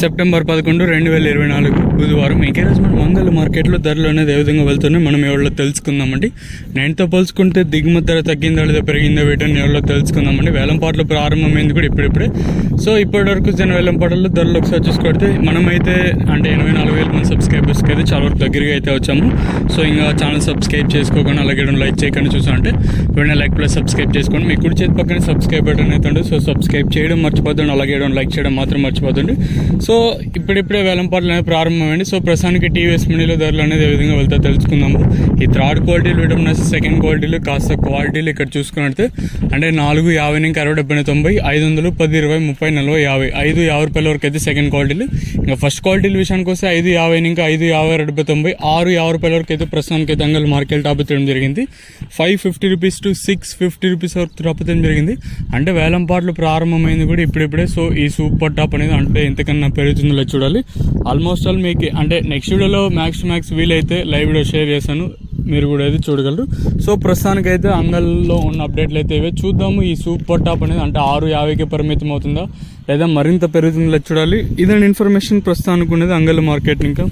September 11, 2024 బుధవారం. ఈ రోజు మనం మంగళ మార్కెట్లో ధరలు అనేది ఏ విధంగా వెళ్తున్నాయి మనం ఎవరిలో తెలుసుకుందామండి. నేనుతో పోల్చుకుంటే దిగుమతి ధర తగ్గిందా లేదా పెరిగిందా వీటిని ఎవరిలో తెలుసుకుందామండి. వేలంపాటలు ప్రారంభమైంది కూడా ఇప్పుడిప్పుడే. సో ఇప్పటి వరకు వేలంపాటల్లో ధరలు ఒకసారి చూసుకొడితే మనమైతే అంటే 84,000 మంది సబ్స్క్రైబర్స్కి అయితే చాలా వరకు దగ్గరగా అయితే వచ్చాము. సో ఇంకా ఛానల్ సబ్స్క్రైబ్ చేసుకోకుండా అలాగే లైక్ చేయకుండా చూసామంటే వెంటనే లైక్ ప్లస్ సబ్స్క్రైబ్ చేసుకోండి. మీ కుడి చేతి పక్కన సబ్స్క్రైబ్ బటన్ అయితే ఉంటుంది. సో సబ్స్క్రైబ్ చేయడం మర్చిపోతుంది, అలాగే లైక్ చేయడం మాత్రం మర్చిపోతుంది. సో ఇప్పుడిప్పుడే వేలంపాటలు అనేది ప్రారంభమైంది. సో ప్రస్తుతానికి టీవీఎస్ మినీలో ధరలు అనేది ఏ విధంగా వెళ్తా తెలుసుకుందాము. ఈ థర్డ్ క్వాలిటీలు విటమిన్ సెకండ్ క్వాలిటీలు కాస్త క్వాలిటీలు ఇక్కడ చూసుకున్నట్టు అంటే 450 నుంచి 60, 70, 90, 500, 10, 20, 30, 40, 50, 550 రూపాయల వరకు అయితే సెకండ్ క్వాలిటీలు. ఇంకా ఫస్ట్ క్వాలిటీల విషయానికి వస్తే 550 నుంచి 550, 70, 90, 650 రూపాయల వరకు అయితే ప్రస్తుతానికి అయితే అంగల్ మార్కెట్ టాప్ చేయడం జరిగింది. 550 రూపీస్ టు 650 రూపీస్ వరకు టాప్ చేయడం జరిగింది. అంటే వేలంపాటలు ప్రారంభమైంది కూడా ఇప్పుడిప్పుడే. సో ఈ సూపర్ టాప్ అనేది అంటే ఎంతకన్నా పెరుగుతుందో చూడాలి. ఆల్మోస్ట్ ఆల్ మీకు అంటే నెక్స్ట్ వీడియోలో మ్యాక్స్ వీలైతే లైవ్ వీడియో షేర్ చేశాను, మీరు కూడా అయితే చూడగలరు. సో ప్రస్తుతానికి అయితే అంగల్లో ఉన్న అప్డేట్లు అయితే ఇవే. చూద్దాము ఈ సూపర్ టాప్ అనేది అంటే 650కి పరిమితం అవుతుందా లేదా మరింత పెరుగుతుందో చూడాలి. ఇదండి ఇన్ఫర్మేషన్ ప్రస్తుతానికి ఉన్నది అంగల్ మార్కెట్. ఇంకా